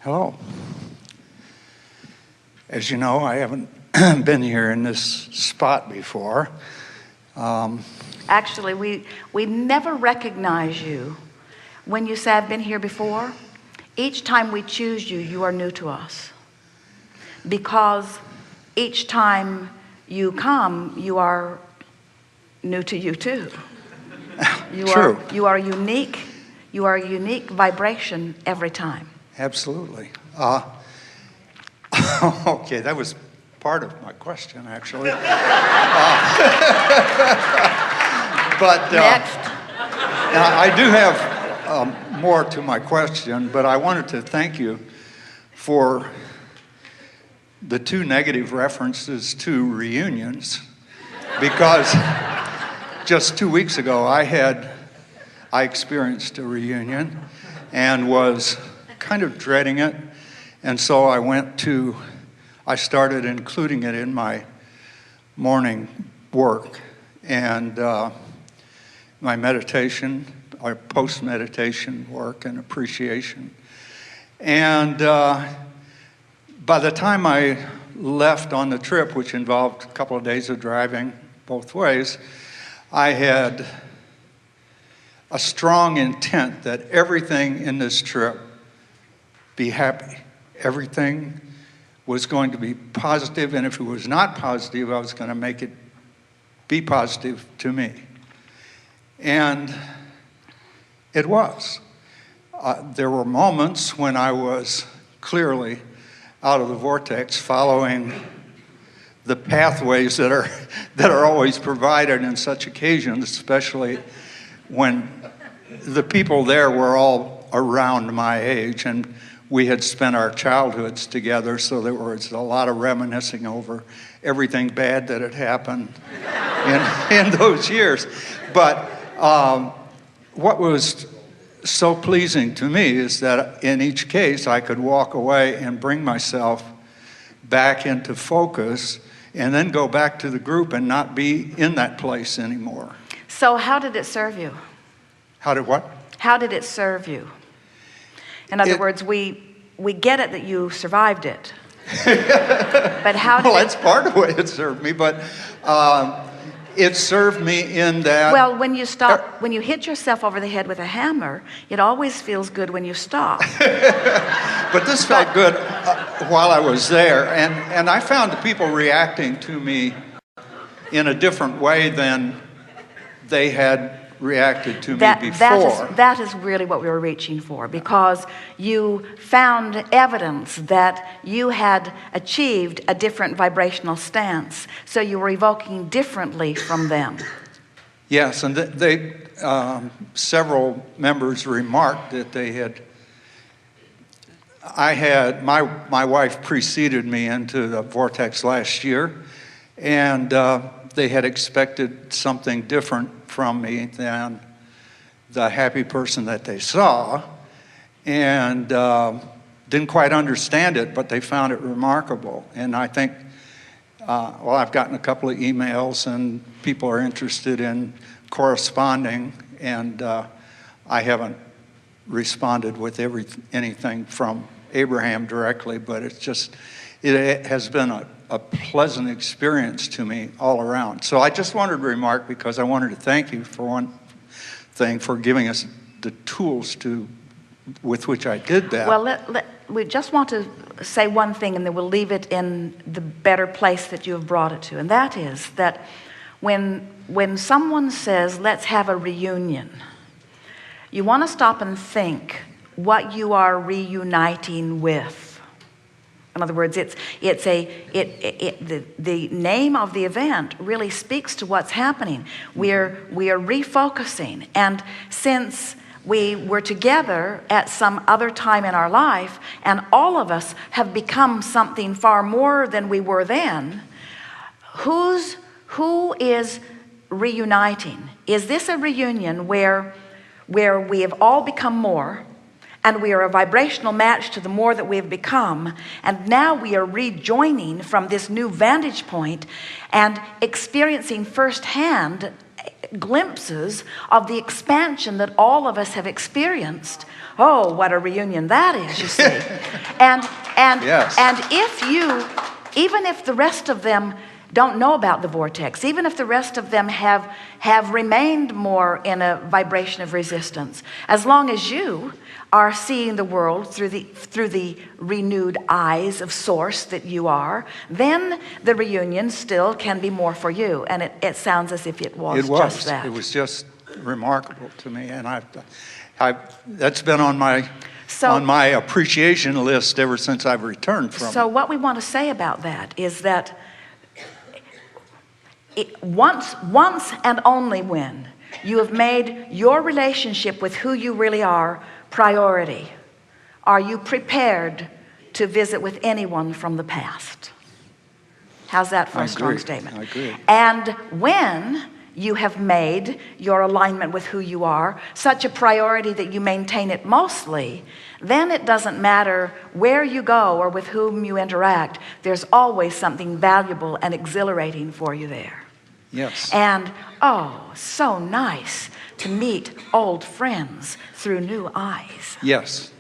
Hello. As you know, I haven't been here in this spot before. Actually, we never recognize you. When you say I've been here before, each time we choose you, you are new to us. Because each time you come, you are new to you too. True. You are unique. You are a unique vibration every time. Absolutely. Okay, that was part of my question, actually. But Next. now I do have more to my question, but I wanted to thank you for the two negative references to reunions, because just 2 weeks ago I experienced a reunion and was kind of dreading it, and so I started including it in my morning work and my meditation, or post-meditation work and appreciation. And by the time I left on the trip, which involved a couple of days of driving both ways, I had a strong intent that everything in this trip be happy. Everything was going to be positive, and if it was not positive, I was going to make it be positive to me. And it was. There were moments when I was clearly out of the vortex, following the pathways that are always provided in such occasions, especially when the people there were all around my age, and we had spent our childhoods together, so there was a lot of reminiscing over everything bad that had happened in those years. But what was so pleasing to me is that in each case I could walk away and bring myself back into focus and then go back to the group and not be in that place anymore. So how did it serve you? How did what? How did it serve you? In other words, we get it that you survived it. But how did well, that's part of what it served me, but it served me in that... Well, when you stop, when you hit yourself over the head with a hammer, it always feels good when you stop. But this felt good while I was there, and I found the people reacting to me in a different way than they had reacted to me before. That is really what we were reaching for, because you found evidence that you had achieved a different vibrational stance, so you were evoking differently from them. Yes, and they several members remarked that my wife preceded me into the vortex last year, and they had expected something different from me than the happy person that they saw, and didn't quite understand it, but they found it remarkable. And I think, I've gotten a couple of emails, and people are interested in corresponding, and I haven't responded with anything from Abraham directly, but it has been a pleasant experience to me all around. So I just wanted to remark, because I wanted to thank you for one thing, for giving us the tools with which I did that. Well, we just want to say one thing, and then we'll leave it in the better place that you have brought it to, and that is that when someone says, let's have a reunion, you want to stop and think what you are reuniting with. In other words, the name of the event really speaks to what's happening. We are refocusing, and since we were together at some other time in our life, and all of us have become something far more than we were then, who is reuniting? Is this a reunion where we have all become more, and we are a vibrational match to the more that we have become, and now we are rejoining from this new vantage point and experiencing firsthand glimpses of the expansion that all of us have experienced. Oh, what a reunion that is, you see. and Yes. and even if the rest of them don't know about the vortex, even if the rest of them have remained more in a vibration of resistance, as long as you are seeing the world through the renewed eyes of source that you are, then the reunion still can be more for you. And it sounds as if it was just that. It was just remarkable to me, and that's been on my appreciation list ever since I've returned from So it. what we want to say about that is that once and only when you have made your relationship with who you really are priority, are you prepared to visit with anyone from the past? How's that for a strong statement? I agree. And when you have made your alignment with who you are such a priority that you maintain it mostly, then it doesn't matter where you go or with whom you interact. There's always something valuable and exhilarating for you there. Yes. And oh, so nice to meet old friends through new eyes. Yes.